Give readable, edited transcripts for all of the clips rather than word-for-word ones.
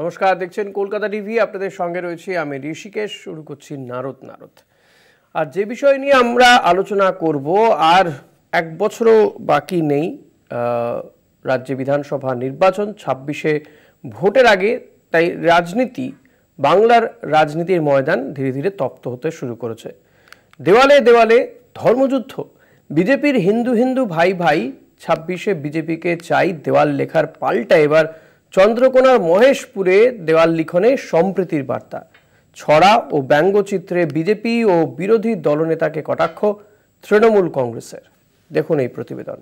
নমস্কার, দেখছেন কলকাতা টিভি। আপনাদের সঙ্গে রয়েছি আমি ঋষিকেশ। শুরু করছি নারদ। আর যে বিষয় নিয়ে আমরা আলোচনা করব, আর এক বছরও বাকি নেই রাজ্যে বিধানসভা নির্বাচন, 26শে ভোটের আগে। তাই বাংলার রাজনীতির ময়দান ধীরে ধীরে তপ্ত হতে শুরু করেছে। দেওয়ালে দেওয়ালে ধর্মযুদ্ধ। বিজেপির হিন্দু হিন্দু ভাই ভাই, 26শে বিজেপিকে চাই দেওয়াল লেখার পাল্টা এবার চন্দ্রকোনার মহেশপুরে দেওয়াল লিখনে সম্প্রীতির বার্তা। ছড়া ও ব্যঙ্গচিত্রে বিজেপি ও বিরোধী দলনেতাকে কটাক্ষ তৃণমূল কংগ্রেসের। দেখুন এই প্রতিবেদন।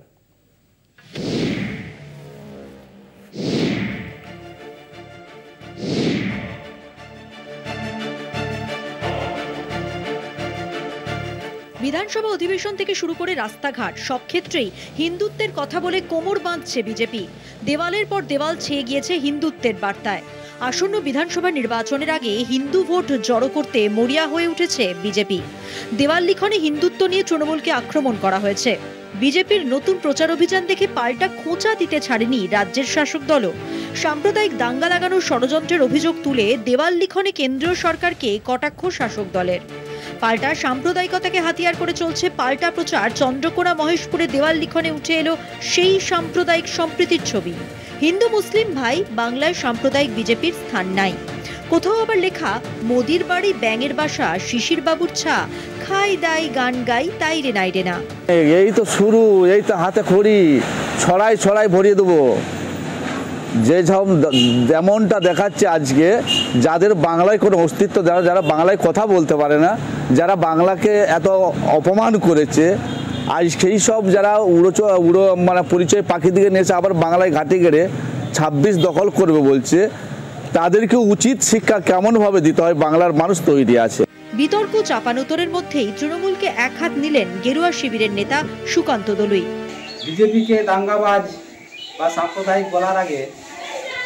বিধানসভা অধিবেশন থেকে শুরু করে রাস্তাঘাট সব ক্ষেত্রেই হিন্দুত্বের কথা বলে কোমর বাঁধছে বিজেপি। দেওয়ালের পর দেওয়াল ছেয়ে গিয়েছে হিন্দুত্বের বার্তায়। আসন্ন বিধানসভা নির্বাচনের আগে হিন্দু ভোট জড়ো করতে মরিয়া হয়ে উঠেছে বিজেপি। দেওয়াল লিখনে হিন্দুত্ব নিয়ে তৃণমূলকে আক্রমণ করা হয়েছে। বিজেপির নতুন প্রচার অভিযান দেখে পাল্টা খোঁচা দিতে ছাড়েনি রাজ্যের শাসক দলও। সাম্প্রদায়িক দাঙ্গা লাগানোর ষড়যন্ত্রের অভিযোগ তুলে দেওয়াল লিখনে কেন্দ্রীয় সরকারকে কটাক্ষ শাসক দলের। পাল্টা সাম্প্রদায়িকতাকে হাতিয়ার করে চলছে পাল্টা প্রচার। চন্দ্রকোনা মহেশপুরে দেওয়াল লিখনে উঠে এলো সেই সাম্প্রদায়িক সম্প্রীতির ছবি। হিন্দু মুসলিম ভাই, বাংলায় সাম্প্রদায়িক বিজেপির স্থান নাই। কোথাও আবার লেখা মোদির বাড়ি ব্যাঙের বাসা, শিশির বাবুর ছা, খাই দাই গান গাই তাই রে নাই রে না। এই তো শুরু, এই তো হাতে খড়ি, ছড়াই ছড়াই ভরিয়ে দেবো। যে যেমনটা দেখাচ্ছে আজকে, যাদের বাংলায় কোনো অস্তিত্ব, যারা বাংলায় কথা বলতে পারে না, যারা বাংলাকে এত অপমান করেছে, আজ সেই সব যারা উড়ো মানে পরিচয় পাখি দিকে নিয়েছে, আবার বাংলায় ঘাঁটি গেড়ে 26 দখল করবে বলছে, তাদেরকে উচিত শিক্ষা কেমনভাবে দিতে হয় বাংলার মানুষ তৈরি আছে। বিতর্ক চাপানোতরের মধ্যেই তৃণমূলকে এক হাত নিলেন গেরুয়া শিবিরের নেতা সুকান্ত দলুই। বিজেপিকে দাঙ্গাবাজ বা সাম্প্রদায়িক বলার আগে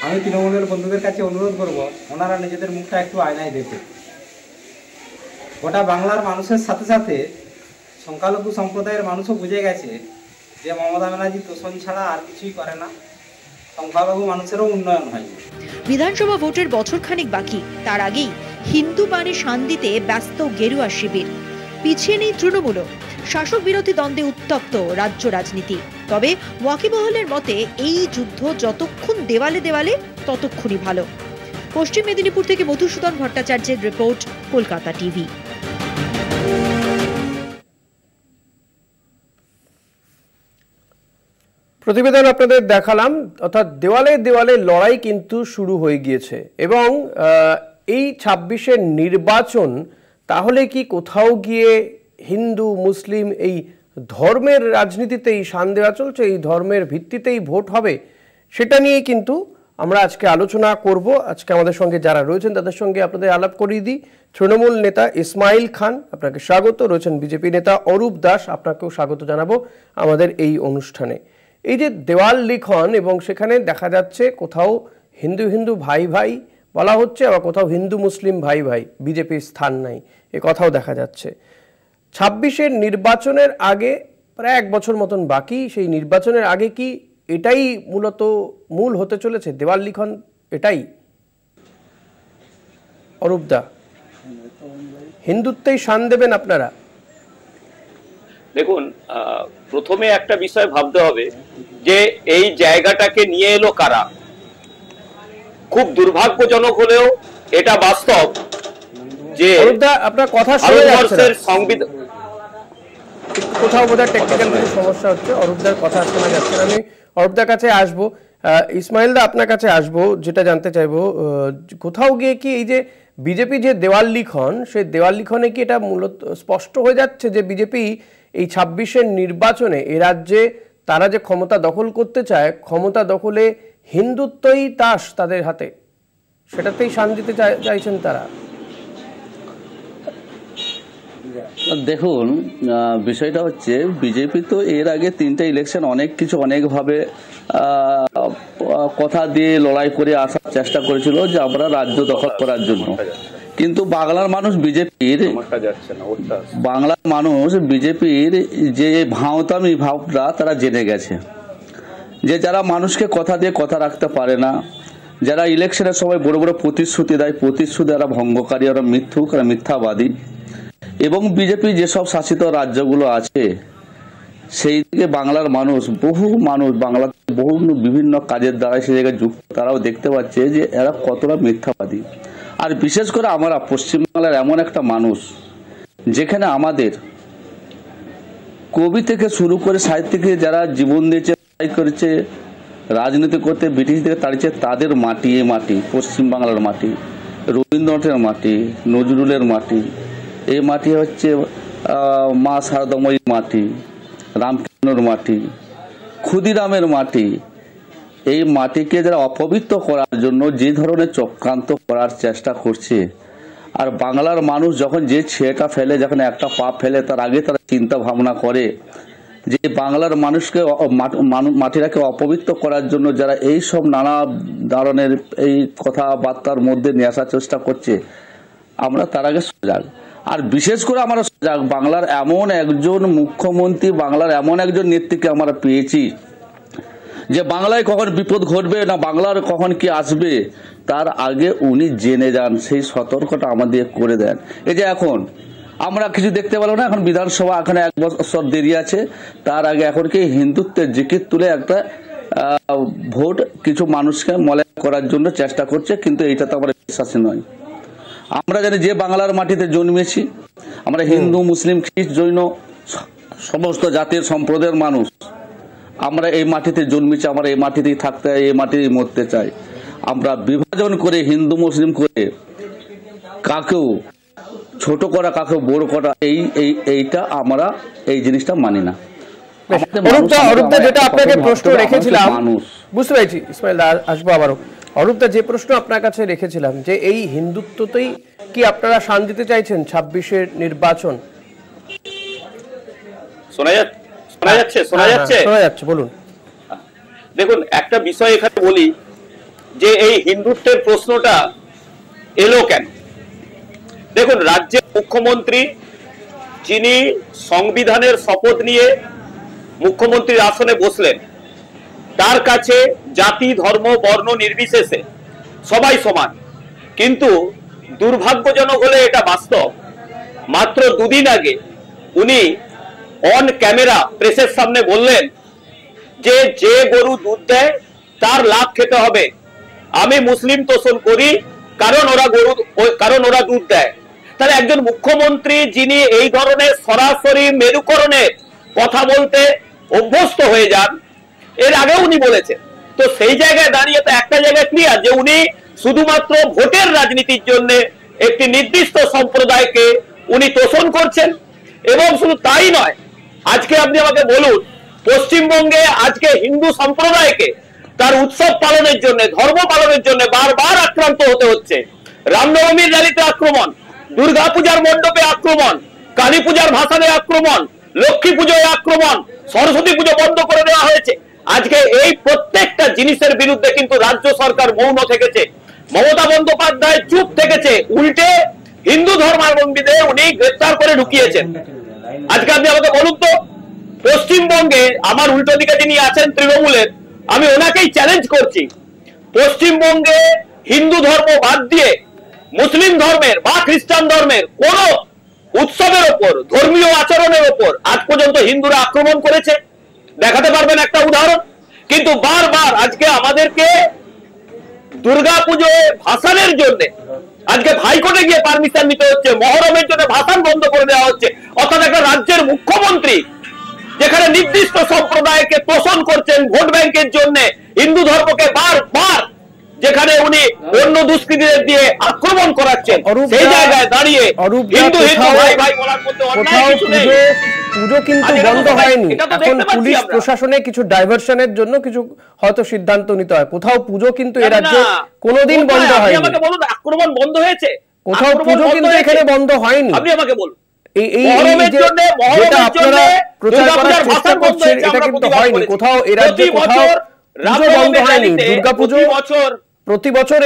আমি তৃণমূলের বন্ধুদের কাছে অনুরোধ করব, ওনারা নিজেদের মুখটা একটু আয়নায় দেখে। গোটা বাংলার মানুষের সাথে সাথে সংখ্যালঘু সম্প্রদায়ের মানুষও বুঝে গেছে যে মমতা ব্যানার্জি তোষণ ছাড়া আর কিছুই করে না, সংখ্যালঘু মানুষেরও উন্নয়ন হয়। বিধানসভা ভোটের বছরখানেক বাকি, তার আগেই হিন্দু বাণী শান দিতে ব্যস্ত গেরুয়া শিবির। পিছিয়ে নেই তৃণমূলও। শাসক বিরোধী দ্বন্দ্বে উত্তপ্ত রাজ্য রাজনীতি। তবে ওয়াকিবহলের মতে এই যুদ্ধ যতক্ষণ দেওয়ালে দেওয়ালে ততক্ষণই ভালো। পশ্চিম মেদিনীপুর থেকে মধুসূদন ভট্টাচার্যের রিপোর্ট, কলকাতা টিভি। প্রতিবেদন আপনাদের দেখালাম। অর্থাৎ দেওয়ালে দেওয়ালে লড়াই কিন্তু শুরু হয়ে গিয়েছে। এবং এই 26শে নির্বাচন তাহলে কি কোথাও গিয়ে হিন্দু মুসলিম এই ধর্মের রাজনীতিতেই শান দেওয়া চলছে, এই ধর্মের ভিত্তিতেই ভোট হবে, সেটা নিয়েই কিন্তু আমরা আজকে আলোচনা করব। আজকে আমাদের সঙ্গে যারা রয়েছেন তাদের সঙ্গে আপনাদের আলাপ করিয়ে দিই। তৃণমূল নেতা ইসমাইল খান, আপনাকে স্বাগত। রয়েছেন বিজেপি নেতা অরূপ দাস, আপনাকেও স্বাগত জানাবো আমাদের এই অনুষ্ঠানে। এই যে দেওয়াল লিখন, এবং সেখানে দেখা যাচ্ছে কোথাও হিন্দু হিন্দু ভাই ভাই বলা হচ্ছে, আবার কোথাও হিন্দু মুসলিম ভাই ভাই, বিজেপির স্থান নাই, এ কথাও দেখা যাচ্ছে। 26শে নির্বাচনের আগে প্রায় এক বছর মতন বাকি। সেই নির্বাচনের আগে কি এটাই মূলত মূল হতে চলেছে, দেওয়াল লিখন এটাই? অরূপদা, হিন্দুত্বেই শান দেবেন আপনারা? দেখুন, প্রথমে একটা বিষয় ভাবতে হবে যে এই জায়গাটাকে নিয়ে এলো কারা। খুব দুর্ভাগ্যজনক হলেও এটা বাস্তব যে আপনার কথা ভারতবর্ষের সংবিধান, কোথাও বোধহয় টেকনিক্যাল কিছু সমস্যা হচ্ছে, অরূপদার কথা শোনা যাচ্ছে না। আমি অরূপদার কাছে আসবো। ইসমাইল দা, আপনার কাছে আসবো। যেটা জানতে চাইবো, কোথাও গিয়ে কি এই যে বিজেপি যে দেওয়াল লিখন, সেই দেওয়াল লিখনে কি এটা মূলত স্পষ্ট হয়ে যাচ্ছে যে বিজেপি এই 26শে নির্বাচনে এ রাজ্যে তারা যে ক্ষমতা দখল করতে চায়, ক্ষমতা দখলে হিন্দুত্বই তাস তাদের হাতে, সেটাতেই শান দিতে চাইছেন তারা? দেখুন, বিষয়টা হচ্ছে বিজেপি তো এর আগে 3টে ইলেকশন অনেক কিছু অনেকভাবে কথা দিয়ে লড়াই করে আসার চেষ্টা করেছিল যে আমরা রাজ্য দখল করার জন্য। কিন্তু বাংলার মানুষ বিজেপির যে ভাঁওতামি ভাবটা তারা জেনে গেছে, যে যারা মানুষকে কথা দিয়ে কথা রাখতে পারে না, যারা ইলেকশনের সময় বড় বড় প্রতিশ্রুতি দেয়, প্রতিশ্রুতি এরা ভঙ্গকারী, এরা মিথ্যুক, এরা মিথ্যাবাদী। এবং বিজেপি যেসব শাসিত রাজ্যগুলো আছে সেই দিকে বাংলার মানুষ, বহু মানুষ বাংলাতে বহু বিভিন্ন কাজের দ্বারা সে জায়গায় যুক্ত, তারাও দেখতে পাচ্ছে যে এরা কতটা মিথ্যাবাদী। আর বিশেষ করে আমরা পশ্চিমবাংলার এমন একটা মানুষ যেখানে আমাদের কবি থেকে শুরু করে সাহিত্যিকে যারা জীবন দিয়েছে, করেছে, রাজনীতি করতে ব্রিটিশদের তাড়িয়েছে, তাদের মাটি, এই মাটি পশ্চিমবাংলার মাটি, রবীন্দ্রনাথের মাটি, নজরুলের মাটি, এই মাটি হচ্ছে মা শারদাময়ীর মাটি, রামকৃষ্ণর মাটি, ক্ষুদিরামের মাটি। এই মাটিকে যারা অপবিত্র করার জন্য যে ধরনের চক্রান্ত করার চেষ্টা করছে, আর বাংলার মানুষ যখন যে ছেলেটা ফেলে, যখন একটা পাপ ফেলে, তার আগে তারা চিন্তা ভাবনা করে যে বাংলার মানুষকে মাটিটাকে অপবিত্র করার জন্য যারা এই সব নানা ধরনের এই কথাবার্তার মধ্যে নিয়ে আসার চেষ্টা করছে, আমরা তার আগে সজাগ। আর বিশেষ করে আমরা সজাগ, বাংলার এমন একজন মুখ্যমন্ত্রী, বাংলার এমন একজন নেত্রীকে আমরা পেয়েছি যে বাংলায় কখন বিপদ ঘটবে না বাংলার কখন কি আসবে তার আগে উনি জেনে যান, সেই সতর্কতা আমাদের করে দেন। এই যে এখন আমরা কিছু দেখতে পেলাম না, এখন বিধানসভা এখানে 1 বছর দেরি আছে, তার আগে এখন কি হিন্দুত্বের জিকির তুলে একটা ভোট কিছু মানুষকে মলায়ন করার জন্য চেষ্টা করছে, কিন্তু এইটা তো আমরা বিশ্বাসী নয়। আমরা জানি যে বাংলার মাটিতে জন্মেছি, আমরা হিন্দু, মুসলিম, খ্রিস্ট, জৈন সমস্ত জাতির সম্প্রদায়ের মানুষ, আমরা এই মাটিতে জন্মেছি, আমরা এই মাটিতেই থাকতে চাই, এই মাটিতেই মরতে চাই। আমরা বিভাজন করে হিন্দু মুসলিম করে কাকেও ছোট করা, কাকেও বড় করা, এইটা আমরা এই জিনিসটা মানি না। অরূপদা, যেটা আপনাকে প্রশ্ন রেখেছিলাম, বুঝতে পেরেছি ইসমাইল দা, আসবো আবারও। অরূপদা, যে প্রশ্ন আপনার কাছে রেখেছিলাম যে এই হিন্দুত্বতেই কি আপনারা শান দিতে চাইছেন 26-এর নির্বাচন? শোনা যাচ্ছে, বলুন। দেখুন, একটা বিষয় এখানে বলি যে এই হিন্দুত্বের প্রশ্নটা এলো কেন। দেখুন, রাজ্যের মুখ্যমন্ত্রী যিনি সংবিধানের শপথ নিয়ে মুখ্যমন্ত্রীর আসনে বসলেন, তার কাছে জাতি, ধর্ম, বর্ণ নির্বিশেষে সবাই সমান। কিন্তু দুর্ভাগ্যজনক হলে এটা বাস্তব, মাত্র 2 দিন আগে উনি অন ক্যামেরা প্রেসের সামনে বললেন যে যে গরু দুধ দেয় তার লাভ খেতে হবে। আমি মুসলিম তোষণ করি কারণ ওরা দুধ দেয়। তাহলে একজন মুখ্যমন্ত্রী যিনি এই ধরনের সরাসরি মেরুকরণে কথা বলতে অভ্যস্ত হয়ে যান, এর আগেও উনি বলেছেন, তো সেই জায়গায় দাঁড়িয়ে তো একটা জায়গায় ক্লিয়ার যে উনি শুধুমাত্র ভোটের রাজনীতির জন্য একটি নির্দিষ্ট সম্প্রদায়কে উনি তোষণ করছেন। এবং শুধু তাই নয়, আজকে আপনি আমাকে বলুন, পশ্চিমবঙ্গে আজকে হিন্দু সম্প্রদায়কে তার উৎসব পালনের জন্য, ধর্ম পালনের জন্য বারবার আক্রান্ত হতে হচ্ছে। রামনবমীর র্যালিতে আক্রমণ, দুর্গাপূজার মণ্ডপে আক্রমণ, কালী পূজার ভাসানে আক্রমণ, লক্ষ্মী পুজোয় আক্রমণ, সরস্বতী পুজো বন্ধ করে দেওয়া হয়েছে। আজকে এই প্রত্যেকটা জিনিসের বিরুদ্ধে কিন্তু রাজ্য সরকার মৌন থেকেছে, মমতা বন্দ্যোপাধ্যায় চুপ থেকেছে, উল্টে হিন্দু ধর্মাবলম্বীদের উনি গ্রেফতার করে ঢুকিয়েছেন। আজকে আপনি আমাকে বলুন তো, পশ্চিমবঙ্গে আমার উল্টো দিকে যিনি আছেন তৃণমূলের, আমি ওনাকেই চ্যালেঞ্জ করছি, পশ্চিমবঙ্গে হিন্দু ধর্ম বাদ দিয়ে মুসলিম ধর্মের বা খ্রিস্টান ধর্মের কোন উৎসবের ওপর, ধর্মীয় আচরণের ওপর আজ পর্যন্ত হিন্দুরা আক্রমণ করেছে? দেখাতে পারবেন একটা উদাহরণ? কিন্তু বারবার আজকে আমাদেরকে দুর্গাপুজোয় ভাসানের জন্য আজকে হাইকোর্টে গিয়ে পারমিশন নিতে হচ্ছে, মহরমের জন্য ভাসান বন্ধ করে দেওয়া হচ্ছে। অর্থাৎ একটা রাজ্যের মুখ্যমন্ত্রী যেখানে নির্দিষ্ট সম্প্রদায়কে তোষণ করছেন ভোট ব্যাংকের জন্য, হিন্দু ধর্মকে বারবার যেখানে উনি অন্য দুষ্কৃতীদের দিয়ে আক্রমণ করাচ্ছেন, সেই জায়গায় দাঁড়িয়ে হিন্দু হিন্দু ভাই ভাই বলার মধ্যে অন্যায় কিছু নেই। পুজো কিন্তু বন্ধ হয়নি, এখন পুলিশ প্রশাসনে কিছু ডাইভারশনের জন্য কিছু হয়তো সিদ্ধান্ত নিতে হয়। কোথাও পুজো কিন্তু এ রাজ্যে কোনোদিন বন্ধ হয়নি। আমাকে বলুন, আক্রমণ বন্ধ হয়েছে? কোথাও পুজো কিন্তু এখানে বন্ধ হয়নি। আপনি আমাকে বলুন, যেটা আপনারা প্রচার করার চেষ্টা করছেন এটা কিন্তু হয়নি। কোথাও এ রাজ্যে কোথাও পুজো বন্ধ হয়নি। দুর্গাপুজো প্রতি বছর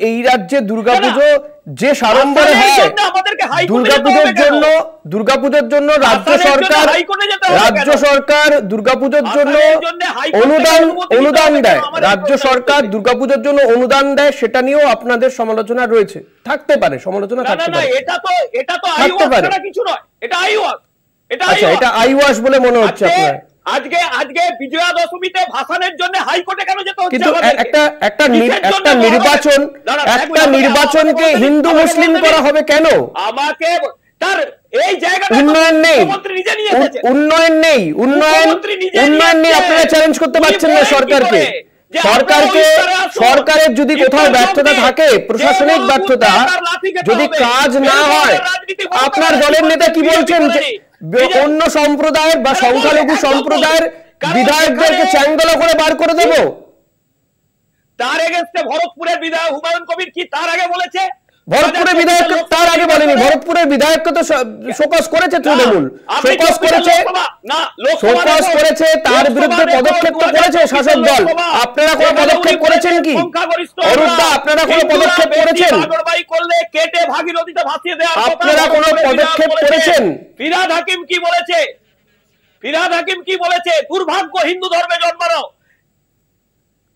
এই রাজ্যে দুর্গাপুজো যে সাড়ম্বরে হয়, দুর্গাপুজোর জন্য রাজ্য সরকার দুর্গাপুজোর জন্য অনুদান দেয়, রাজ্য সরকার দুর্গাপুজোর জন্য অনুদান দেয়, সেটা নিয়েও আপনাদের সমালোচনা রয়েছে, থাকতে পারে, সমালোচনা থাকতে পারে। আচ্ছা, এটা আইওয়াশ বলে মনে হচ্ছে আপনার? আজকে বিজয়া দশমীতে ভাসানের জন্য হাইকোর্টে কেন যেতে হচ্ছে? কিন্তু একটা নির্বাচনকে হিন্দু মুসলিম করা হবে কেন? আমাকে তার এই জায়গাটা উন্নয়ন নেই, উন্নয়ন নেই, আপনারা চ্যালেঞ্জ করতে পারছেন না সরকারকে। সরকারের যদি কোথাও ব্যর্থতা থাকে, প্রশাসনিক ব্যর্থতা, যদি কাজ না হয়, আপনার দলের নেতা কি বলছেন? অন্য সম্প্রদায়ের বা সংখ্যালঘু সম্প্রদায়ের বিধায়কদেরকে চ্যাংদোলা করে বার করে দেব। তার এগেইনস্টে ভরতপুরের বিধায়ক হুমায়ুন কবির কি তার আগে বলেছে? ভরতপুরের বিধায়ক তার আগে বলেনি, ভরতপুরের বিধায়ককে তো শোকজ করেছে তৃণমূল, শোকজ করেছে, তার বিরুদ্ধে পদক্ষেপ তো করেছে শাসক দল। আপনারা কোনো পদক্ষেপ করেছেন কি অরূপদা? আপনারা কোনো পদক্ষেপ করেছেন? কেটে ভাগীরথীতে ভাসিয়ে দেওয়ার আপনারা কোনো পদক্ষেপ করেছেন? ফিরহাদ হাকিম কি বলেছে? দুর্ভাগ্য হিন্দু ধর্মে জন্মানো।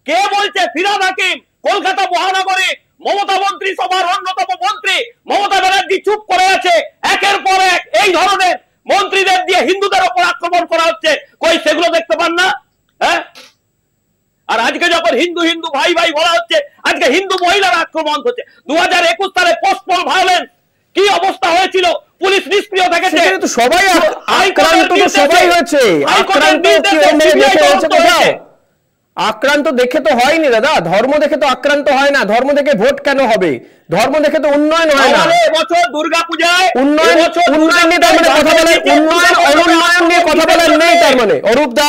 কে বলছে? ফিরহাদ হাকিম। কলকাতা মহানগরে মমতা মন্ত্রী সভার অন্যতম মন্ত্রী মমতা ব্যানার্জি চুপ করে আছে। একের পর এক এই ধরনের মন্ত্রীদের দিয়ে হিন্দুদের উপর আক্রমণ করা হচ্ছে, কই সেগুলো দেখতে পান না? হ্যাঁ, আর আজকে যখন হিন্দু ভাই ভাই বলা হচ্ছে, আজকে হিন্দু মহিলার আক্রমণ হচ্ছে। 2021 সালে পোস্টপল ভায়োলেন্স কি অবস্থা হয়েছিল? পুলিশ নিষ্ক্রিয় থেকেছে। সবাই আক্রান্ত, সবাই হয়েছে আক্রান্ত দেখে তো হয়নি দাদা। ধর্ম দেখে তো আক্রান্ত হয় না, ধর্ম দেখে ভোট কেন হবে? ধর্ম দেখে তো উন্নয়ন হয় না। এবছর দুর্গাপূজায় উন্নয়ন নিয়ে তার মানে কথা বলার, অনুন্নয়ন নিয়ে কথা বলার নেই তার মানে? অরূপ দা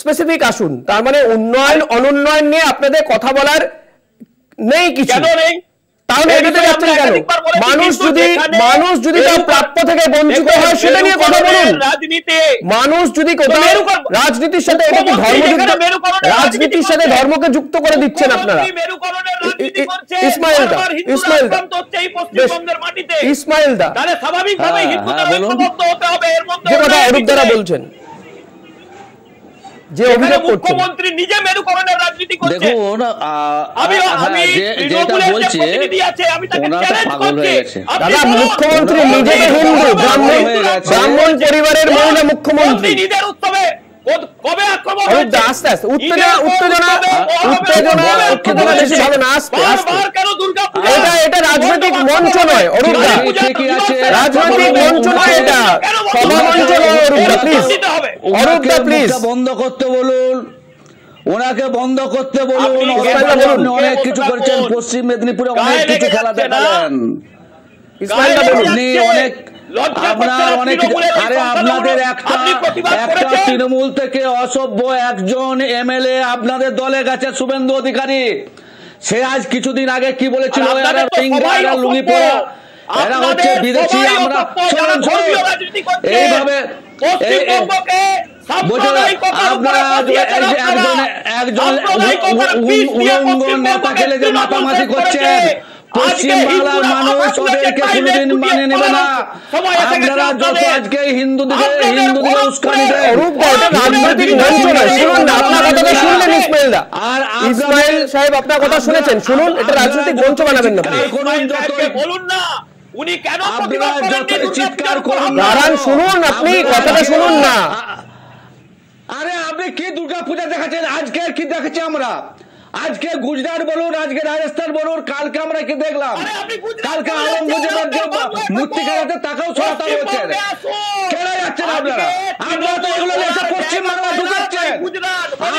স্পেসিফিক আসুন, তার মানে উন্নয়ন অনুন্নয়ন নিয়ে আপনাদের কথা বলার নেই কিছু? তাহলে এটাতে যাচ্ছেন কেন? মানুষ যদি তার প্রাপ্য থেকে বঞ্চিত হয় সেটা নিয়ে কথা বলুন। মানুষ যদি কোথাও রাজনীতির সাথে, এটা কি ধর্মযুক্ত? রাজনীতির সাথে ধর্মকে যুক্ত করে দিচ্ছেন আপনারা। ইসমাইল দা যে কথা অরূপ দ্বারা বলছেন, যে অভিযোগ মুখ্যমন্ত্রী নিজে মেরুকরণের রাজনীতি করছে। দেখুন, যেটা বলছে দাদা, মুখ্যমন্ত্রী নিজে হিন্দু ব্রাহ্মণ পরিবারের মহিলা মুখ্যমন্ত্রী। নিজের উৎসবে কবে আক্রমণ? আস্তে আস্তে উত্তেজনা বেশি ভালো না, আস্তে আস্তে। এটা রাজনৈতিক মঞ্চ নয় অরূপ দা, রাজনৈতিক মঞ্চ নয়, এটা সভা মঞ্চ নয়। অরূপ দা প্লিজ বন্ধ করতে বলুন, ওনাকে বন্ধ করতে বলুন। অনেক কিছু করেছেন, পশ্চিম মেদিনীপুরে অনেক কিছু খেলা দেখালেন, অনেক আপনার অনেক কিছু। আরে আপনাদের একটা তৃণমূল থেকে অসভ্য একজন এমএলএ আপনাদের দলে গেছে, শুভেন্দু অধিকারী। সে আজ কিছুদিন আগে কি বলেছিল? লুঙ্গি পরা এরা হচ্ছে বিদেশি। আমরা এইভাবে আপনারা একজন উলঙ্গ নেতা খেলে যে মাতামাতি করছেন, পশ্চিম বাংলার মানুষ ওদেরকে কোনোদিন মানে নেবে না। আপনারা যত আজকে হিন্দুদের উস্কানি দেয়, আর ইসমাইল সাহেব আপনার কথা শুনেছেন, শুনুন, এটা রাজনৈতিক মঞ্চ বানাবেন না। বলুন না উনি কেন চিৎকার করুন, দাঁড়ান, শুনুন, আপনি কথাটা শুনুন না। আরে আপনি কি দুর্গাপূজা দেখাচ্ছেন? আজকে কি দেখাচ্ছি আমরা? আজকে গুজরাট বলুন, আজকে রাজস্থান বলুন, কালকে আমরা কি দেখলাম? কালকে আওরঙ্গজেবের যে মূর্তি কাটাতে তাকেও সরাতে হচ্ছে। কেন যাচ্ছেন আপনারা? আপনারা তো এগুলো এসে পশ্চিমবাংলা ঢুকাচ্ছেন।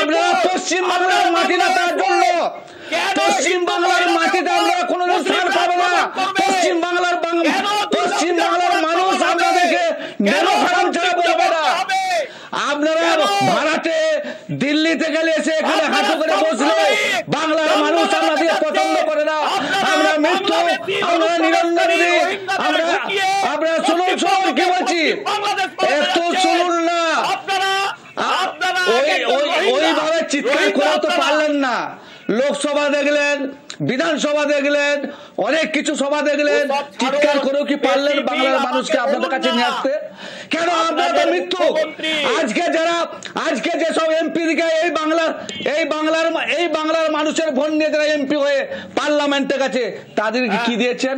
আপনারা পশ্চিমবাংলার মাটি না, তার জন্য পশ্চিমবাংলার মাটিতে আমরা কোনোদিন ছাড় পাবো না। পশ্চিমবাংলার মানুষ আপনাদেরকে মেরো খারাপ ছাড়া বলবে না। আপনারা ভারতে দিল্লিতে গেলে এসে এখানে হাঁটু করে বসলে বাংলার মানুষ আমাদের পছন্দ করে না। আমরা মৃত্যু, আমরা নিরঞ্জনী, আমরা শুনুন কি বলছি, একটু শুনুন না। ওইভাবে চিৎকার করে তো পারলেন না। লোকসভা দেখলেন, বিধানসভা দেখলেন, অনেক কিছু সভা দেখলেন, চিৎকার করেও কি পারলেন বাংলার মানুষকে আপনাদের কাছে নিয়ে আসতে? কেন আপনারা তো মৃত্যু? আজকে যেসব এমপি দিকে এই বাংলার মানুষের ভোট নিয়ে যারা এমপি হয়ে পার্লামেন্টের কাছে তাদেরকে কি দিয়েছেন?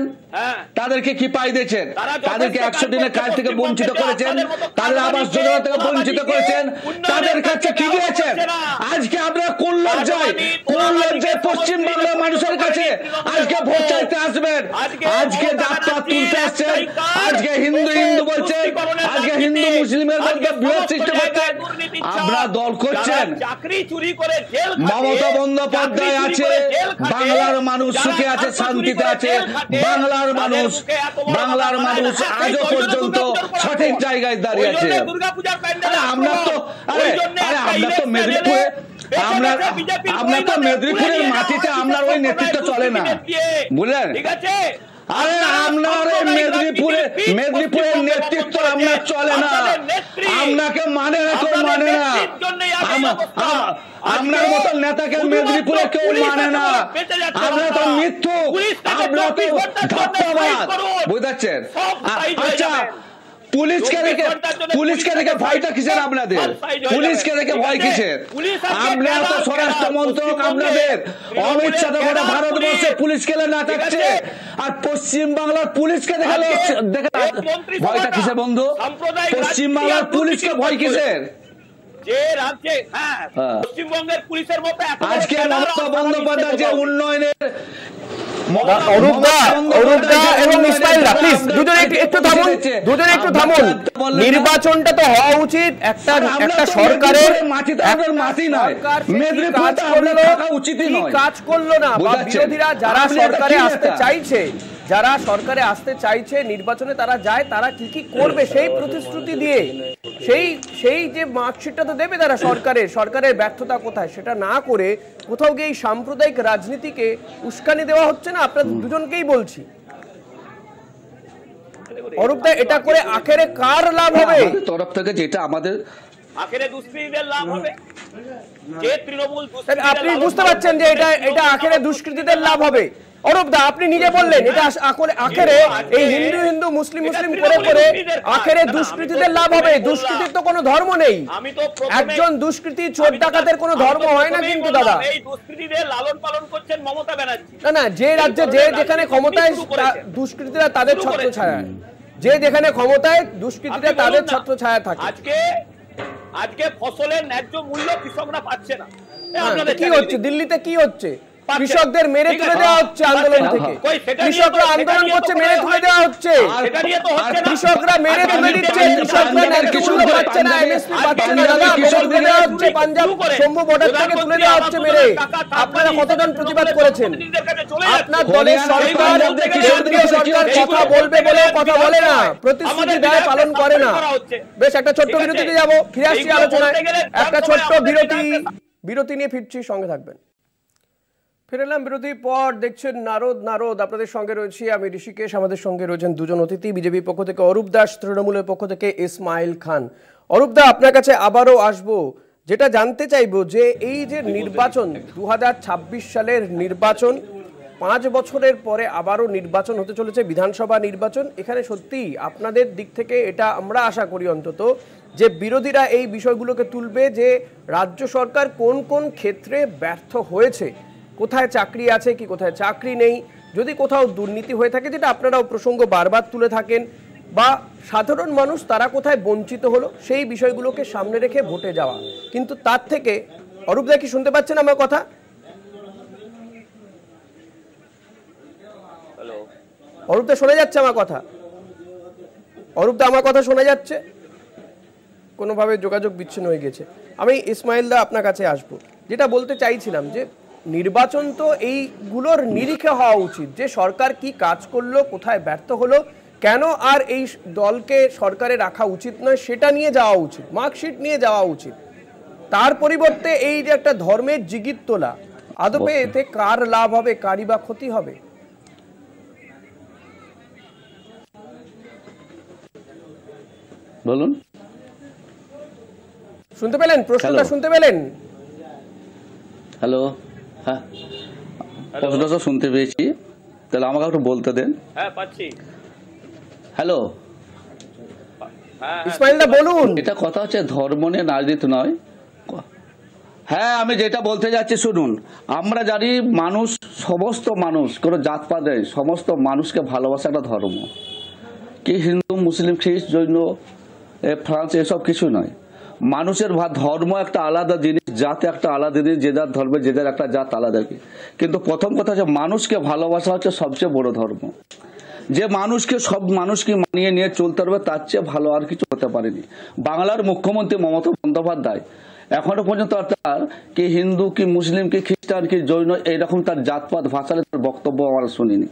তাদেরকে কি পাই দিয়েছেন? তাদেরকে 100 দিনের কাজ থেকে বঞ্চিত করেছেন, তাদের আবাস যোজনা থেকে বঞ্চিত করেছেন, তাদের কাছে কি দিয়েছেন? আজকে আপনারা কোন লজ্জায় পশ্চিম বাংলার মানুষের কাছে আজকে ভোট চাইতে আসবেন? আজকে যাত্রা তুলতে আসছেন, আজকে হিন্দু বলছেন, আজকে হিন্দু মুসলিমের মধ্যে বিরোধ সৃষ্টি করছেন। আপনারা দল করছেন। মমতা বন্দ্যোপাধ্যায় আছে, বাংলার মানুষ সুখে আছে, শান্তিতে আছে। বাংলার মানুষ আজও পর্যন্ত সঠিক জায়গায় দাঁড়িয়ে আছে। আমরা তো মেদিনীপুরে, আমরা তো মেদিনীপুরের মাটিতে আপনার ওই নেতৃত্ব চলে না, বুঝলেন? আরে আপনার মেদিনীপুরের নেতৃত্ব আপনার চলে না, আপনাকে মানে না, কেউ মানে না। আপনার মতো নেতাকে মেদিনীপুরে কেউ মানে না। আপনারা তো মৃত্যু, আপনারা তো ধন্যবাদ, বুঝতে পারছেন? আচ্ছা, পুলিশকে দেখে ভয়টা কিসের আপনাদের? পুলিশকে দেখে ভয় কিসের? আপনারা তো স্বরাষ্ট্র মন্ত্রক, আপনাদের অমিত শাহ গোটা ভারতবর্ষে পুলিশ খেলে নাচাচ্ছে, আর পশ্চিম বাংলার পুলিশকে দেখে ভয়টা কিসের বন্ধু? পশ্চিম বাংলার পুলিশকে ভয় কিসের? যে রাজ্যে পশ্চিমবঙ্গের পুলিশের মতো আজকে মমতা বন্দ্যোপাধ্যায় যে উন্নয়নের নির্বাচনটা তো হওয়া উচিত একটা সরকারের, কাজ করলো না বিরোধীরা যারা সরকারে আসতে চাইছে নির্বাচনে তারা যায়, তারা কি কি করবে সেই প্রতিশ্রুতি দিয়ে সেই যে মার্কশিটটা তো দেবে তারা সরকারের ব্যর্থতা কোথায় সেটা না করে কোথাও গিয়ে এই সাম্প্রদায়িক রাজনীতিকে উস্কানি দেওয়া হচ্ছে না। আপনাদের দুজনকেই বলছি, অরূপদা, এটা করে আখেরে কার লাভ হবে? তরফ থেকে যেটা আমাদের আখেরে দুষ্কৃতীদের লাভ হবে, যে তৃণমূল আপনি বুঝতে পারছেন যে এটা আখেরে দুষ্কৃতীদের লাভ হবে। অরূপদা, আপনি নিজে বললেন এটা আখেরে এই হিন্দু মুসলিম করে আখেরে দুষ্কৃতীদের লাভ হবে। দুষ্কৃতির তো কোনো ধর্ম নেই, একজন দুষ্কৃতী চোর ডাকাতের কোনো ধর্ম হয় না কিন্তু দাদা। এই দুষ্কৃতীদের লালন পালন করছেন মমতা ব্যানার্জি। না, যে রাজ্যে যেখানে ক্ষমতায় দুষ্কৃতীরা তাদের ছত্রছায়ায়, যেখানে ক্ষমতায় দুষ্কৃতীরা তাদের ছত্রছায়া থাকে। আজকে ফসলের ন্যায্য মূল্য কৃষকরা পাচ্ছে না। কি হচ্ছে দিল্লিতে? কি হচ্ছে? কৃষকদের মেরে তুলে দেওয়া হচ্ছে আন্দোলন থেকে। কৃষকরা আন্দোলন করছে, মেরে তুলে দেওয়া হচ্ছে। কৃষকরা মেরে তুলে দিচ্ছে, কৃষকরা ন্যায্য মূল্য পাচ্ছে না, এমএসপি পাচ্ছে না। দাদা, মেরে তুলে দেওয়া হচ্ছে, পাঞ্জাব শম্ভু বর্ডার থেকে তুলে দেওয়া হচ্ছে মেরে। আপনারা কতজন প্রতিবাদ করেছেন? আপনার দলের সরকার, কেন্দ্রীয় সরকার কথা বলবে বলে কথা বলে না, প্রতিশ্রুতি দেয়, পালন করে না। বেশ, একটা ছোট্ট বিরতিতে যাবো, ফিরে আসছি আলোচনায়। একটা ছোট্ট বিরতি নিয়ে ফিরছি, সঙ্গে থাকবেন। ফিরে এলাম বিরতির পর। দেখছেন নারদ, আপনাদের সঙ্গে রয়েছি আমি ঋষিকেশ। আমাদের সঙ্গে রয়েছেন দুজন অতিথি, বিজেপির পক্ষ থেকে অরূপ দাস, তৃণমূলের পক্ষ থেকে ইসমাইল খান। অরূপ দা, আপনার কাছে আবারও আসবো, যেটা জানতে চাইবো যে এই যে নির্বাচন 2026 সালের নির্বাচন, 5 বছরের পরে আবারও নির্বাচন হতে চলেছে, বিধানসভা নির্বাচন। এখানে সত্যি আপনাদের দিক থেকে এটা আমরা আশা করি অন্তত যে বিরোধীরা এই বিষয়গুলোকে তুলবে যে রাজ্য সরকার কোন কোন ক্ষেত্রে ব্যর্থ হয়েছে, কোথায় চাকরি আছে কি কোথায় চাকরি নেই, যদি কোথাও দুর্নীতি হয়ে থাকে, যেটা আপনারাও প্রসঙ্গ বারবার তুলে থাকেন, বা সাধারণ মানুষ তারা কোথায় বঞ্চিত হলো, সেই বিষয়গুলোকে সামনে রেখে ভোটে যাওয়া। কিন্তু তার থেকে অরূপদা, কি শুনতে পাচ্ছেন আমার কথা? অরূপদা, শোনা যাচ্ছে আমার কথা? অরূপদা, আমার কথা শোনা যাচ্ছে? কোনোভাবে যোগাযোগ বিচ্ছিন্ন হয়ে গেছে। আমি ইসমাইল দা আপনার কাছে আসবো, যেটা বলতে চাইছিলাম যে নির্বাচন তো এইগুলোর নিরিখে হওয়া উচিত, যে সরকার কি কাজ করলো, কোথায় ব্যর্থ হলো, কেন আর এই দলকে সরকারে রাখা উচিত নয় সেটা নিয়ে যাওয়া উচিত, মার্কশিট নিয়ে যাওয়া উচিত। তার পরিবর্তে এই যে একটা ধর্মের জিগির তোলা, আদপে এতে কার লাভ হবে, কারই বা ক্ষতি হবে? বলুন, শুনতে পেলেন? প্রশ্নটা শুনতে পেলেন? হ্যালো, হ্যাঁ, প্রশ্নটা তো শুনতে পেয়েছি, তাহলে আমাকে একটু বলতে দেন। হ্যাঁ পাচ্ছি। হ্যালো, ইসমাইল দা বলুন। এটা কথা হচ্ছে ধর্ম নিয়ে রাজনীতি নয়। হ্যাঁ, আমি যেটা বলতে যাচ্ছি শুনুন। আমরা জানি মানুষ, সমস্ত মানুষ, কোনো জাতপাত নেই, সমস্ত মানুষকে ভালোবাসা একটা ধর্ম। কি হিন্দু, মুসলিম, খ্রিস্ট, জৈন, ফ্রান্স এসব কিছু নয়। মানুষের ধর্ম একটা আলাদা জিনিস, জাত একটা আলাদা জিনিস, যে যার ধর্মে যে যার একটা জাত আলাদা। কিন্তু প্রথম কথা হচ্ছে মানুষকে ভালোবাসা হচ্ছে সবচেয়ে বড় ধর্ম। যে মানুষকে, সব মানুষকে মানিয়ে নিয়ে চলতে পারবে, তার চেয়ে ভালো আর কিছু হতে পারেনি। বাংলার মুখ্যমন্ত্রী মমতা বন্দ্যোপাধ্যায় এখনো পর্যন্ত তার কি হিন্দু, কি মুসলিম, কি খ্রিস্টান, কি জৈন, এইরকম তার জাতপাত ভাষার তার বক্তব্য আমরা শুনিনি।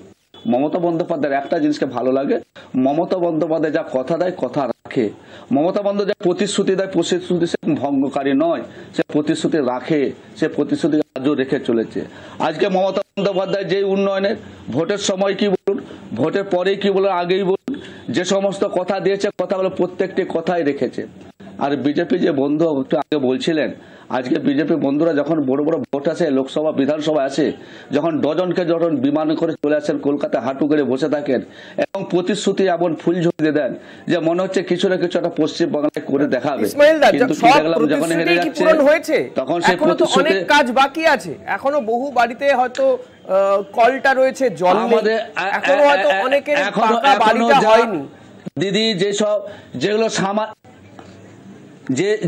মমতা বন্দ্যোপাধ্যায়ের একটা জিনিসকে ভালো লাগে, মমতা বন্দ্যোপাধ্যায় যা কথা দেয় কথা রাখে। মমতা বন্দ্যোপাধ্যায় প্রতিশ্রুতি দেয়, প্রতিশ্রুতি সে ভঙ্গকারী নয়, সে প্রতিশ্রুতি রাখে, সে প্রতিশ্রুতি আজও রেখে চলেছে। আজকে মমতা বন্দ্যোপাধ্যায় যে উন্নয়নের, ভোটের সময় কি বলুন, ভোটের পরে কি বলুন, আগেই বলুন, যে সমস্ত কথা দিয়েছে কথাগুলো প্রত্যেকটি কথাই রেখেছে। আর বিজেপি যে বন্ধু একটু আগে বলছিলেন, আজকে বিজেপি বন্ধুরা যখন বড় বড় ভোট আসে, লোকসভা বিধানসভা আসে, যখন ডজনকে যখন বিমান করে চলে আসেন কলকাতায়, হাঁটু করে বসে থাকেন এবং প্রতিশ্রুতি এমন ফুলঝুরি দিয়ে দেন যে মনে হচ্ছে কিছু না কিছু একটা পশ্চিমবঙ্গে করে দেখাবে। কিন্তু কি দেখলাম, যখন হেরে যাচ্ছে তখন সেই প্রতিশ্রুতি, অনেক কাজ বাকি আছে এখনো, বহু বাড়িতে হয়তো কলটা রয়েছে জল নেই, এখনো হয়তো অনেকের পাকা বাড়িটা হয়নি। দিদি যেসব যেগুলো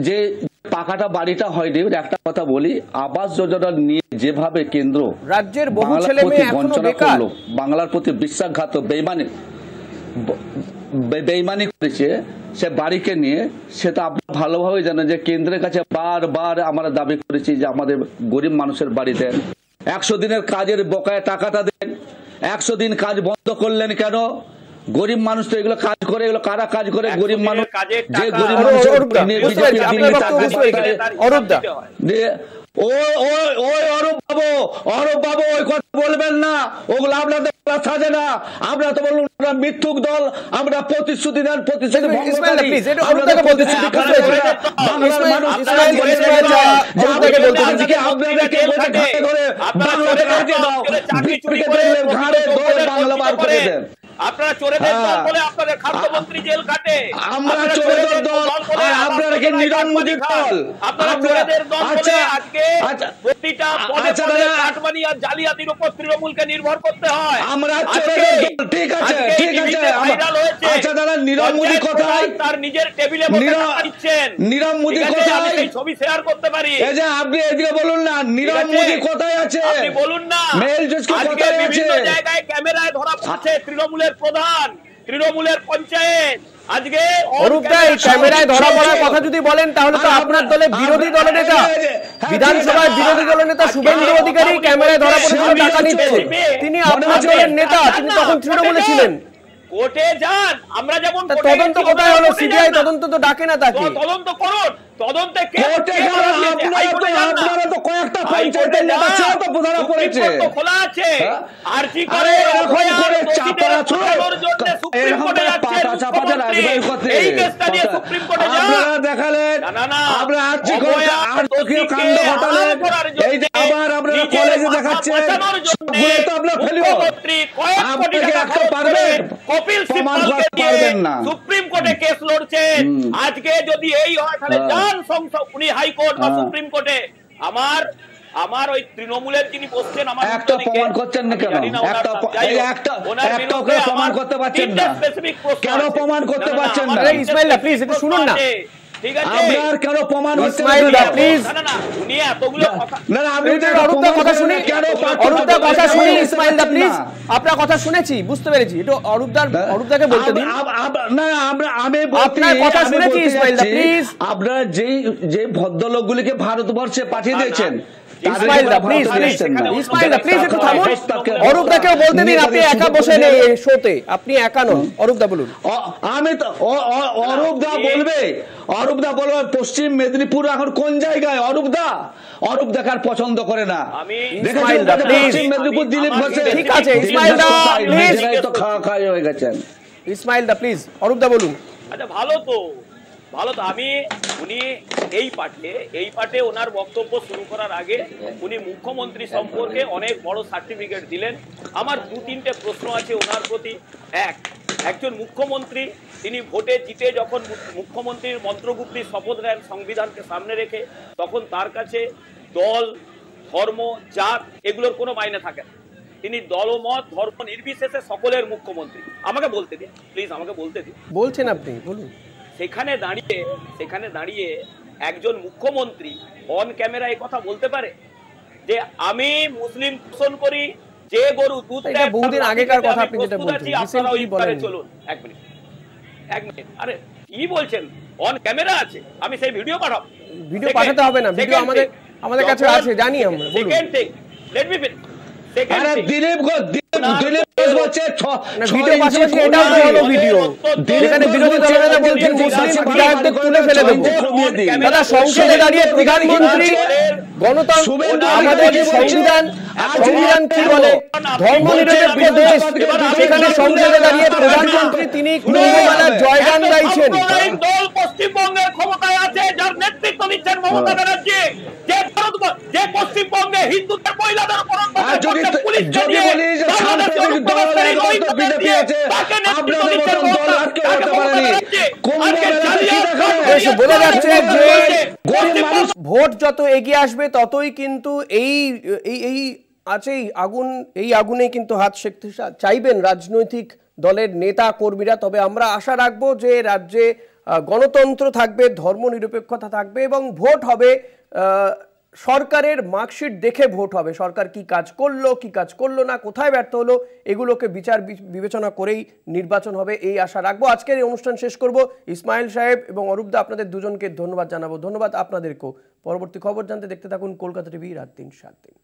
যে পাকাটা বাড়িটা হয়নি, একটা কথা বলি, আবাস যোজনা নিয়ে যেভাবে কেন্দ্র রাজ্যের বহু ছেলে মেয়ে এখনো বেকার, বাংলার প্রতি বিশ্বাসঘাত বেইমানি করেছে সে বাড়িকে নিয়ে, সেটা আপনারা ভালোভাবে জানেন যে কেন্দ্রের কাছে বারবার আমরা দাবি করেছি যে আমাদের গরিব মানুষের বাড়ি দেন, 100 দিনের কাজের বকেয়া টাকাটা দেন। 100 দিন কাজ বন্ধ করলেন কেন? গরিব মানুষ তো এগুলো কাজ করে, এগুলো কারা কাজ করে? গরিব মানুষ, যে গরিব মানুষ অরূপ বাবু ওই কথা বলবেন না, ওগুলো আপনাদের থাকে না। আপনারা তো বলুন মিথ্যুক দল, আমরা প্রতিশ্রুতি দেন, প্রতিশ্রুতি বাংলা বার করে দেন। আপনারা চোরেদের দল বলে আপনাদের খাদ্যমন্ত্রী জেল কাটে, আমরা চোরেদের দল আর আপনারা কি নিরঙ্কুশ দল? আপনারা চোরেদের দল বলে আজকে প্রতিটা পদে পদে কাটমানি আর জালিয়াতির উপর তৃণমূলকে নির্ভর করতে হয়। আমরা চোরেদের দল, ঠিক আছে, ঠিক আছে। আচ্ছা দাদা, নীরব মোদী কোথায়? তার নিজের টেবিলে বসে দিচ্ছেন, নীরব মোদী কোথায়? আমি ছবি শেয়ার করতে পারি। এই যে আপনি এদিকে বলুন না, নীরব মোদী কোথায় আছে? আপনি বলুন না, মেল জজকে কোথায় আছে? বিভিন্ন জায়গায় ক্যামেরায় ধরা পড়ছে তৃণমূলের প্রধান, তৃণমূলের পঞ্চায়েত। আজকে ক্যামেরায় ধরা পড়ার কথা যদি বলেন, তাহলে তো আপনার দলের বিরোধী দলের নেতা, বিধানসভায় বিরোধী দলের নেতা শুভেন্দু অধিকারী ক্যামেরায় ধরা পড়েছিল টাকা নিচ্ছে। তিনি আপনার দলের নেতা, তিনি তখন তৃণমূলে ছিলেন। কোর্টে যান, আমরা যেমন তদন্ত কোথায় হলো? সিবিআই তদন্ত তো ডাকে না তাকে। তদন্ত করুন, তদন্তে আপনারা তো কয়েকটা পঞ্চায়েতের নেতা ছিল তো ধরা পড়েছে, খোলা আছে। আর কি করে এরকম করে চাপা এই কেসটা নিয়ে সুপ্রিম কোর্টে যান। আপনারা দেখালেন, আপনারা আর্থিক কাণ্ড ঘটালেন, এই যে আবার আপনারা কলেজে দেখাচ্ছেন, সবগুলো তো আপনারা ফেলিও। আপনাকে একটা পারবেন, কপিল সিব্বলকে দিয়ে সুপ্রিম কোর্টে কেস লড়ছেন। আজকে যদি এই হয় তাহলে যান উনি হাইকোর্ট বা সুপ্রিম কোর্টে। আমার ওই তৃণমূলের যিনি বসছেন, আমার একটা প্রমাণ করছেন না কেন? একটা প্রমাণ করতে পারছেন না কেন? প্রমাণ করতে পারছেন না? ইসমাইল প্লিজ একটু শুনুন না, ঠিক আছে? আপনার কেন প্রমাণ হচ্ছে না? প্লিজ না উনি এতগুলো কথা, না আপনি অরূপদার কথা শুনি, অরূপদার কথা শুনি। ইসমাইল দা প্লিজ, আপনার কথা শুনেছি, বুঝতে পেরেছি, একটু অরূপদাকে বলতে দিন। না আমি আপনার কথা শুনেছি ইসমাইল দা প্লিজ। আপনারা যে ভদ্রলোকগুলিকে ভারতবর্ষে পাঠিয়ে দিয়েছেন, ইসমাইল দা প্লিজ, ইসমাইল দা প্লিজ একটু থামুন। অরূপদাকেও বলতে দিন, আপনি একা বসে নেই শোতে, আপনি একা নন। অরূপদা বলুন। আমি তো অরূপদা বলবে পশ্চিম মেদিনীপুর এখন কোন জায়গায়? অরূপ দেখার পছন্দ করে না। পশ্চিম মেদিনীপুর দিলীপ ঘোষে, ঠিক আছে ইসমাইল দা প্লিজ, তো খাওয়া হয়ে গেছেন। ইসমাইল দা প্লিজ, অরূপদা বলুন। আচ্ছা ভালো তো, ভালো তো উনি এই পাঠে ওনার বক্তব্য শুরু করার আগে উনি মুখ্যমন্ত্রী সম্পর্কে অনেক বড় সার্টিফিকেট দিলেন। আমার 2-3টে প্রশ্ন আছে ওনার প্রতি। একজন মুখ্যমন্ত্রী, তিনি ভোটে জিতে যখন মুখ্যমন্ত্রীর মন্ত্রগুপ্তির শপথ নেন সংবিধানকে সামনে রেখে, তখন তার কাছে দল, ধর্ম, জাত এগুলোর কোনো মাইনে থাকে না। তিনি দলমত ধর্ম নির্বিশেষে সকলের মুখ্যমন্ত্রী। আমাকে বলতে দিন প্লিজ, আমাকে বলতে দিন। বলছেন আপনি, বলুন। সেখানে দাঁড়িয়ে একজন মুখ্যমন্ত্রী অন ক্যামেরা এই কথা বলতে পারে যে আমি মুসলিম পোষণ করি, যে গরু দুধ দেয়, এটা বহুদিন আগেকার কথা আপনি যেটা বলছেন, আপনারা ওই বলেন। চলুন। এক মিনিট, আরে কি বলছেন? অন ক্যামেরা আছে, আমি সেই ভিডিও পাঠাবো। ভিডিও পাঠাতে হবে না, ভিডিও আমাদের কাছে আছে, জানি আমরা। বলুন। Second thing, let me finish. Video পাশাপাশি এটাও তো হলো ভিডিও, যেখানে বিরোধী দলেরা বলছেন মুসলিম বিধায়কদের তুলে ফেলে দেবো। দাদা, সংসদে দাঁড়িয়ে প্রধানমন্ত্রী গণতন্ত্র, আমাদের সংবিধান কি বলে, ধর্মনিরপেক্ষ দেশ, সেখানে সংসদে দাঁড়িয়ে প্রধানমন্ত্রী তিনি কুম্ভমেলার জয়গান গাইছেন। দল পশ্চিমবঙ্গের ক্ষমতায় আছে, যার নেতৃত্ব দিচ্ছেন মমতা ব্যানার্জি, যে পশ্চিমবঙ্গে হিন্দুদের মহিলাদের উপর বোঝা যাচ্ছে যে ভোট যত এগিয়ে আসবে ততই কিন্তু এই আগুনে কিন্তু হাত সেঁকতে চাইবেন রাজনৈতিক দলের নেতা কর্মীরা। তবে আমরা আশা রাখবো যে রাজ্যে গণতন্ত্র থাকবে, ধর্মনিরপেক্ষতা থাকবে এবং ভোট হবে সরকারের মার্কশিট দেখে ভোট হবে। সরকার কি কাজ করলো না, কোথায় ব্যর্থ হলো, এগুলোকে বিচার বিবেচনা করেই নির্বাচন হবে, এই আশা রাখবো। আজকের এই অনুষ্ঠান শেষ করব। ইসমাইল সাহেব এবং অরূপদা, আপনাদের দুজনকে ধন্যবাদ জানাবো। ধন্যবাদ আপনাদেরকেও। পরবর্তী খবর জানতে দেখতে থাকুন কলকাতা টিভি রাত 3 7 দিন।